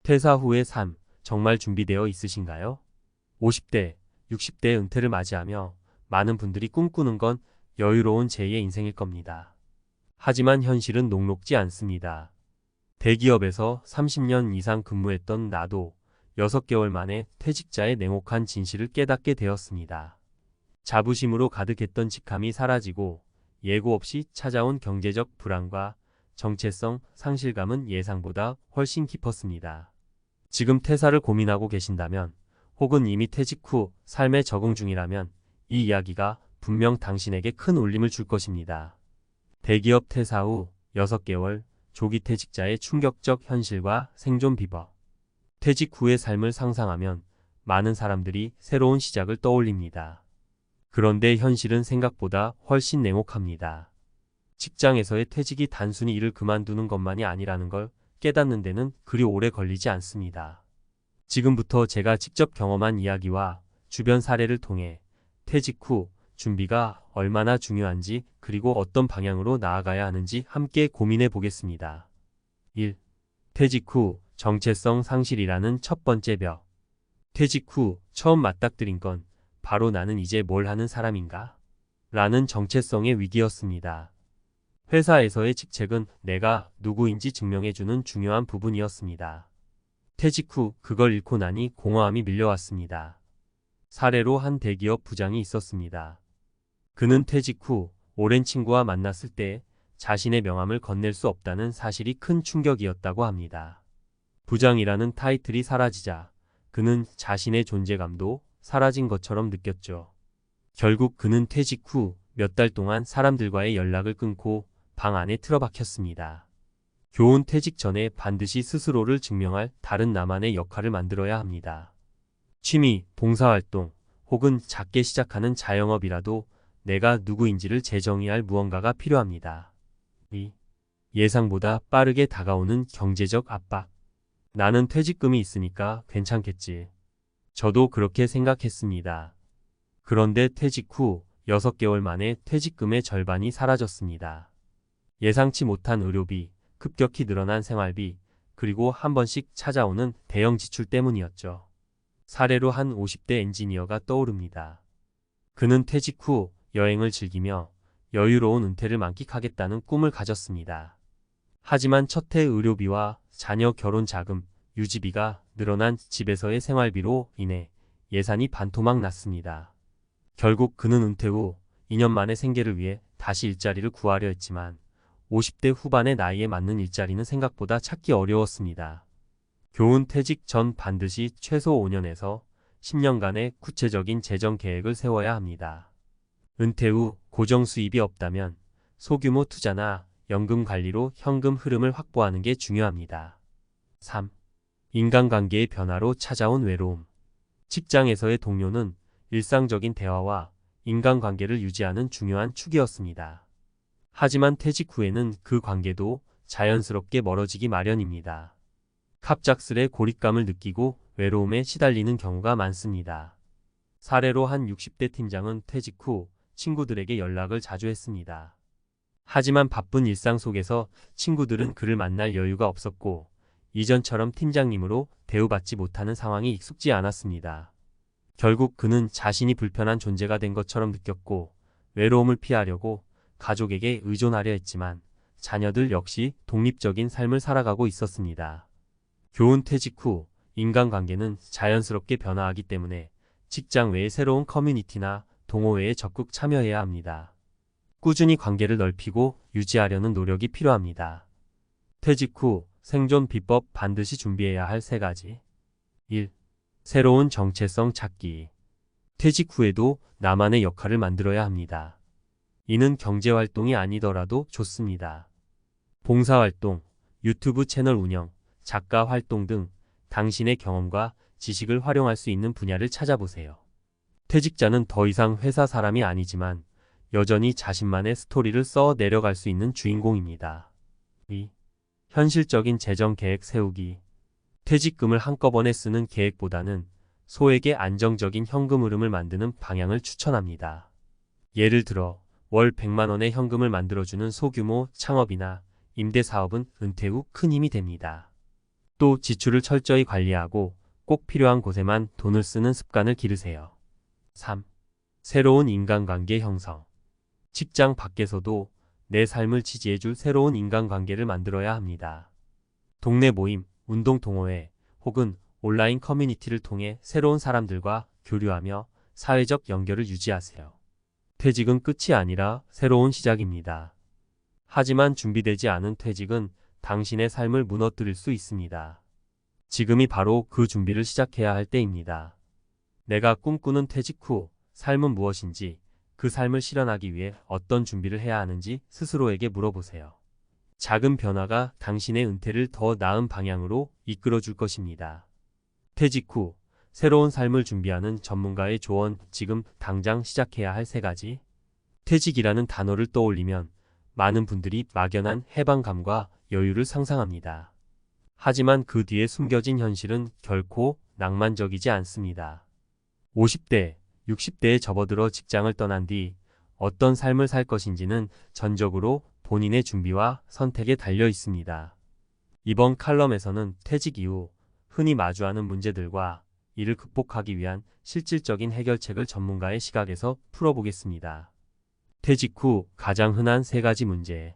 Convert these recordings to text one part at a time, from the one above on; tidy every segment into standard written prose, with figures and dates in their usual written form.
퇴사 후의 삶, 정말 준비되어 있으신가요? 50대, 60대 은퇴를 맞이하며 많은 분들이 꿈꾸는 건 여유로운 제2의 인생일 겁니다. 하지만 현실은 녹록지 않습니다. 대기업에서 30년 이상 근무했던 나도 6개월 만에 퇴직자의 냉혹한 진실을 깨닫게 되었습니다. 자부심으로 가득했던 직함이 사라지고 예고 없이 찾아온 경제적 불안과 정체성 상실감은 예상보다 훨씬 깊었습니다. 지금 퇴사를 고민하고 계신다면 혹은 이미 퇴직 후 삶에 적응 중이라면 이 이야기가 분명 당신에게 큰 울림을 줄 것입니다. 대기업 퇴사 후 6개월 조기 퇴직자의 충격적 현실과 생존 비법. 퇴직 후의 삶을 상상하면 많은 사람들이 새로운 시작을 떠올립니다. 그런데 현실은 생각보다 훨씬 냉혹합니다. 직장에서의 퇴직이 단순히 일을 그만두는 것만이 아니라는 걸 깨닫는 데는 그리 오래 걸리지 않습니다. 지금부터 제가 직접 경험한 이야기와 주변 사례를 통해 퇴직 후 준비가 얼마나 중요한지 그리고 어떤 방향으로 나아가야 하는지 함께 고민해 보겠습니다. 1. 퇴직 후 정체성 상실이라는 첫 번째 벽. 퇴직 후 처음 맞닥뜨린 건 바로 나는 이제 뭘 하는 사람인가? 라는 정체성의 위기였습니다. 회사에서의 직책은 내가 누구인지 증명해주는 중요한 부분이었습니다. 퇴직 후 그걸 잃고 나니 공허함이 밀려왔습니다. 사례로 한 대기업 부장이 있었습니다. 그는 퇴직 후 오랜 친구와 만났을 때 자신의 명함을 건넬 수 없다는 사실이 큰 충격이었다고 합니다. 부장이라는 타이틀이 사라지자 그는 자신의 존재감도 사라진 것처럼 느꼈죠. 결국 그는 퇴직 후 몇 달 동안 사람들과의 연락을 끊고 방 안에 틀어박혔습니다. 교훈 퇴직 전에 반드시 스스로를 증명할 다른 나만의 역할을 만들어야 합니다. 취미, 봉사활동, 혹은 작게 시작하는 자영업이라도 내가 누구인지를 재정의할 무언가가 필요합니다. 2. 예상보다 빠르게 다가오는 경제적 압박. 나는 퇴직금이 있으니까 괜찮겠지. 저도 그렇게 생각했습니다. 그런데 퇴직 후 6개월 만에 퇴직금의 절반이 사라졌습니다. 예상치 못한 의료비, 급격히 늘어난 생활비, 그리고 한 번씩 찾아오는 대형 지출 때문이었죠. 사례로 한 50대 엔지니어가 떠오릅니다. 그는 퇴직 후 여행을 즐기며 여유로운 은퇴를 만끽하겠다는 꿈을 가졌습니다. 하지만 첫 해 의료비와 자녀 결혼 자금, 유지비가 늘어난 집에서의 생활비로 인해 예산이 반토막 났습니다. 결국 그는 은퇴 후 2년 만에 생계를 위해 다시 일자리를 구하려 했지만 50대 후반의 나이에 맞는 일자리는 생각보다 찾기 어려웠습니다. 교훈 퇴직 전 반드시 최소 5년에서 10년간의 구체적인 재정 계획을 세워야 합니다. 은퇴 후 고정 수입이 없다면 소규모 투자나 연금 관리로 현금 흐름을 확보하는 게 중요합니다. 3. 인간관계의 변화로 찾아온 외로움. 직장에서의 동료는 일상적인 대화와 인간관계를 유지하는 중요한 축이었습니다. 하지만 퇴직 후에는 그 관계도 자연스럽게 멀어지기 마련입니다. 갑작스레 고립감을 느끼고 외로움에 시달리는 경우가 많습니다. 사례로 한 60대 팀장은 퇴직 후 친구들에게 연락을 자주 했습니다. 하지만 바쁜 일상 속에서 친구들은 그를 만날 여유가 없었고 이전처럼 팀장님으로 대우받지 못하는 상황이 익숙지 않았습니다. 결국 그는 자신이 불편한 존재가 된 것처럼 느꼈고 외로움을 피하려고 가족에게 의존하려 했지만 자녀들 역시 독립적인 삶을 살아가고 있었습니다. 교훈 퇴직 후 인간관계는 자연스럽게 변화하기 때문에 직장 외의 새로운 커뮤니티나 동호회에 적극 참여해야 합니다. 꾸준히 관계를 넓히고 유지하려는 노력이 필요합니다. 퇴직 후 생존 비법 반드시 준비해야 할 3가지. 1. 새로운 정체성 찾기. 퇴직 후에도 나만의 역할을 만들어야 합니다. 이는 경제활동이 아니더라도 좋습니다. 봉사활동, 유튜브 채널 운영, 작가 활동 등 당신의 경험과 지식을 활용할 수 있는 분야를 찾아보세요. 퇴직자는 더 이상 회사 사람이 아니지만 여전히 자신만의 스토리를 써 내려갈 수 있는 주인공입니다. 2. 현실적인 재정 계획 세우기. 퇴직금을 한꺼번에 쓰는 계획보다는 소액의 안정적인 현금 흐름을 만드는 방향을 추천합니다. 예를 들어 월 100만 원의 현금을 만들어주는 소규모 창업이나 임대사업은 은퇴 후 큰 힘이 됩니다. 또 지출을 철저히 관리하고 꼭 필요한 곳에만 돈을 쓰는 습관을 기르세요. 3. 새로운 인간관계 형성. 직장 밖에서도 내 삶을 지지해줄 새로운 인간관계를 만들어야 합니다. 동네 모임, 운동 동호회 혹은 온라인 커뮤니티를 통해 새로운 사람들과 교류하며 사회적 연결을 유지하세요. 퇴직은 끝이 아니라 새로운 시작입니다. 하지만 준비되지 않은 퇴직은 당신의 삶을 무너뜨릴 수 있습니다. 지금이 바로 그 준비를 시작해야 할 때입니다. 내가 꿈꾸는 퇴직 후 삶은 무엇인지, 그 삶을 실현하기 위해 어떤 준비를 해야 하는지 스스로에게 물어보세요. 작은 변화가 당신의 은퇴를 더 나은 방향으로 이끌어 줄 것입니다. 퇴직 후 새로운 삶을 준비하는 전문가의 조언. 지금 당장 시작해야 할 3가지. 퇴직이라는 단어를 떠올리면 많은 분들이 막연한 해방감과 여유를 상상합니다. 하지만 그 뒤에 숨겨진 현실은 결코 낭만적이지 않습니다. 50대, 60대에 접어들어 직장을 떠난 뒤 어떤 삶을 살 것인지는 전적으로 본인의 준비와 선택에 달려 있습니다. 이번 칼럼에서는 퇴직 이후 흔히 마주하는 문제들과 이를 극복하기 위한 실질적인 해결책을 전문가의 시각에서 풀어보겠습니다. 퇴직 후 가장 흔한 3가지 문제.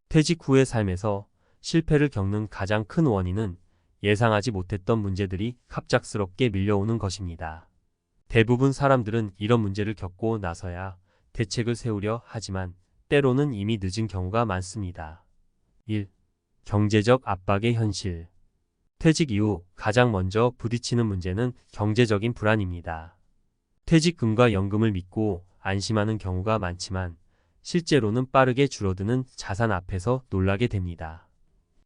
퇴직 후의 삶에서 실패를 겪는 가장 큰 원인은 예상하지 못했던 문제들이 갑작스럽게 밀려오는 것입니다. 대부분 사람들은 이런 문제를 겪고 나서야 대책을 세우려 하지만 때로는 이미 늦은 경우가 많습니다. 1. 경제적 압박의 현실. 퇴직 이후 가장 먼저 부딪히는 문제는 경제적인 불안입니다. 퇴직금과 연금을 믿고 안심하는 경우가 많지만 실제로는 빠르게 줄어드는 자산 앞에서 놀라게 됩니다.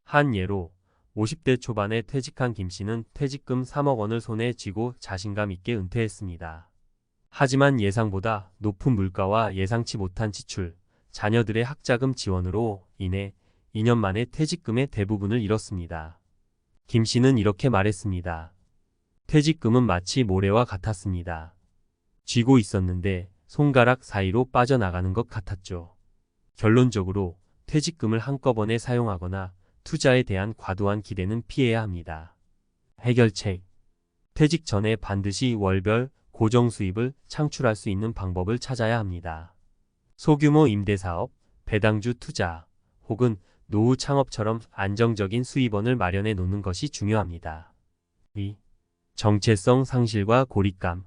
한 예로 50대 초반에 퇴직한 김 씨는 퇴직금 3억 원을 손에 쥐고 자신감 있게 은퇴했습니다. 하지만 예상보다 높은 물가와 예상치 못한 지출, 자녀들의 학자금 지원으로 인해 2년 만에 퇴직금의 대부분을 잃었습니다. 김 씨는 이렇게 말했습니다. 퇴직금은 마치 모래와 같았습니다. 쥐고 있었는데 손가락 사이로 빠져나가는 것 같았죠. 결론적으로 퇴직금을 한꺼번에 사용하거나 투자에 대한 과도한 기대는 피해야 합니다. 해결책. 퇴직 전에 반드시 월별 고정 수입을 창출할 수 있는 방법을 찾아야 합니다. 소규모 임대사업, 배당주 투자, 혹은 노후 창업처럼 안정적인 수입원을 마련해 놓는 것이 중요합니다. 2. 정체성 상실과 고립감.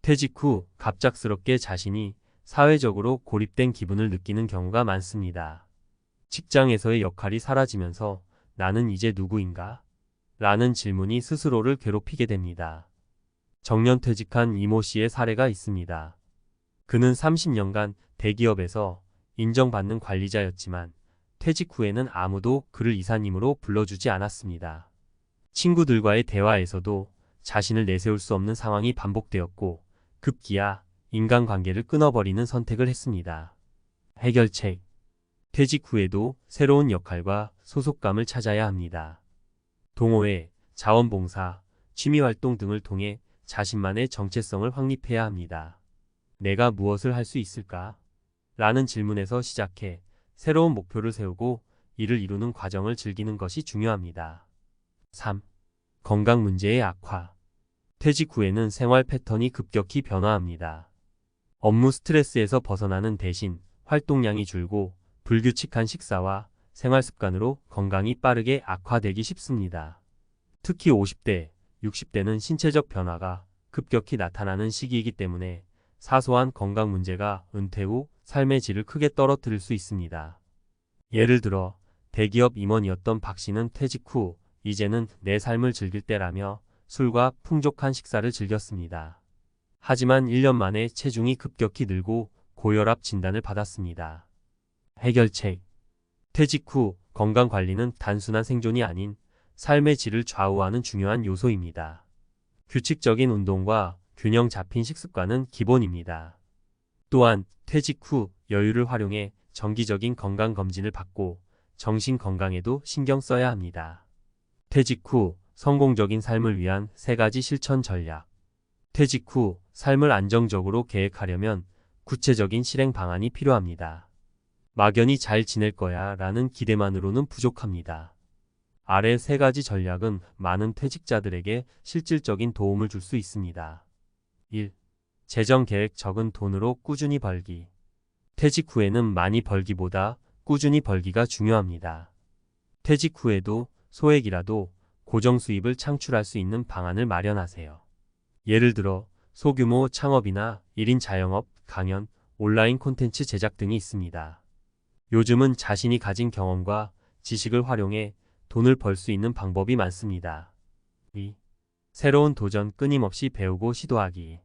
퇴직 후 갑작스럽게 자신이 사회적으로 고립된 기분을 느끼는 경우가 많습니다. 직장에서의 역할이 사라지면서 나는 이제 누구인가? 라는 질문이 스스로를 괴롭히게 됩니다. 정년퇴직한 이모 씨의 사례가 있습니다. 그는 30년간 대기업에서 인정받는 관리자였지만 퇴직 후에는 아무도 그를 이사님으로 불러주지 않았습니다. 친구들과의 대화에서도 자신을 내세울 수 없는 상황이 반복되었고 급기야 인간관계를 끊어버리는 선택을 했습니다. 해결책. 퇴직 후에도 새로운 역할과 소속감을 찾아야 합니다. 동호회, 자원봉사, 취미활동 등을 통해 자신만의 정체성을 확립해야 합니다. 내가 무엇을 할 수 있을까? 라는 질문에서 시작해 새로운 목표를 세우고 이를 이루는 과정을 즐기는 것이 중요합니다. 3. 건강 문제의 악화. 퇴직 후에는 생활 패턴이 급격히 변화합니다. 업무 스트레스에서 벗어나는 대신 활동량이 줄고 불규칙한 식사와 생활 습관으로 건강이 빠르게 악화되기 쉽습니다. 특히 50대, 60대는 신체적 변화가 급격히 나타나는 시기이기 때문에 사소한 건강 문제가 은퇴 후 삶의 질을 크게 떨어뜨릴 수 있습니다. 예를 들어 대기업 임원이었던 박 씨는 퇴직 후 이제는 내 삶을 즐길 때라며 술과 풍족한 식사를 즐겼습니다. 하지만 1년 만에 체중이 급격히 늘고 고혈압 진단을 받았습니다. 해결책. 퇴직 후 건강관리는 단순한 생존이 아닌 삶의 질을 좌우하는 중요한 요소입니다. 규칙적인 운동과 균형 잡힌 식습관은 기본입니다. 또한 퇴직 후 여유를 활용해 정기적인 건강검진을 받고 정신 건강에도 신경 써야 합니다. 퇴직 후 성공적인 삶을 위한 3가지 실천 전략. 퇴직 후 삶을 안정적으로 계획하려면 구체적인 실행 방안이 필요합니다. 막연히 잘 지낼 거야 라는 기대만으로는 부족합니다. 아래 세 가지 전략은 많은 퇴직자들에게 실질적인 도움을 줄 수 있습니다. 1. 재정 계획 적은 돈으로 꾸준히 벌기. 퇴직 후에는 많이 벌기보다 꾸준히 벌기가 중요합니다. 퇴직 후에도 소액이라도 고정 수입을 창출할 수 있는 방안을 마련하세요. 예를 들어 소규모 창업이나 1인 자영업, 강연, 온라인 콘텐츠 제작 등이 있습니다. 요즘은 자신이 가진 경험과 지식을 활용해 돈을 벌 수 있는 방법이 많습니다. 2. 새로운 도전 끊임없이 배우고 시도하기.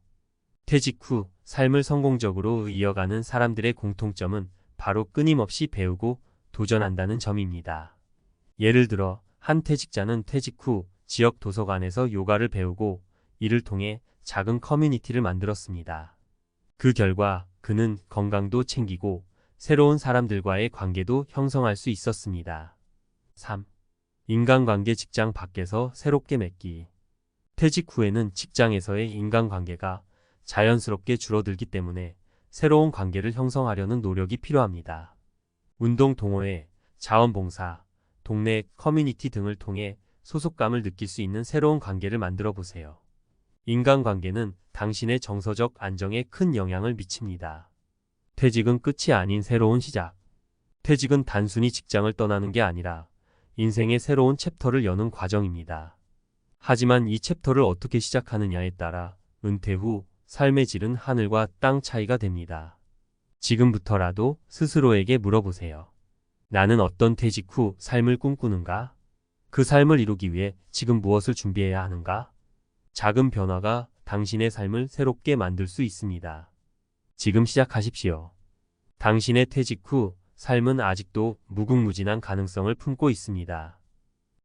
퇴직 후 삶을 성공적으로 이어가는 사람들의 공통점은 바로 끊임없이 배우고 도전한다는 점입니다. 예를 들어 한 퇴직자는 퇴직 후 지역 도서관에서 요가를 배우고 이를 통해 작은 커뮤니티를 만들었습니다. 그 결과 그는 건강도 챙기고 새로운 사람들과의 관계도 형성할 수 있었습니다. 3. 인간관계 직장 밖에서 새롭게 맺기. 퇴직 후에는 직장에서의 인간관계가 자연스럽게 줄어들기 때문에 새로운 관계를 형성하려는 노력이 필요합니다. 운동 동호회, 자원봉사, 동네 커뮤니티 등을 통해 소속감을 느낄 수 있는 새로운 관계를 만들어 보세요. 인간관계는 당신의 정서적 안정에 큰 영향을 미칩니다. 퇴직은 끝이 아닌 새로운 시작. 퇴직은 단순히 직장을 떠나는 게 아니라 인생의 새로운 챕터를 여는 과정입니다. 하지만 이 챕터를 어떻게 시작하느냐에 따라 은퇴 후 삶의 질은 하늘과 땅 차이가 됩니다. 지금부터라도 스스로에게 물어보세요. 나는 어떤 퇴직 후 삶을 꿈꾸는가? 그 삶을 이루기 위해 지금 무엇을 준비해야 하는가? 작은 변화가 당신의 삶을 새롭게 만들 수 있습니다. 지금 시작하십시오. 당신의 퇴직 후 삶은 아직도 무궁무진한 가능성을 품고 있습니다.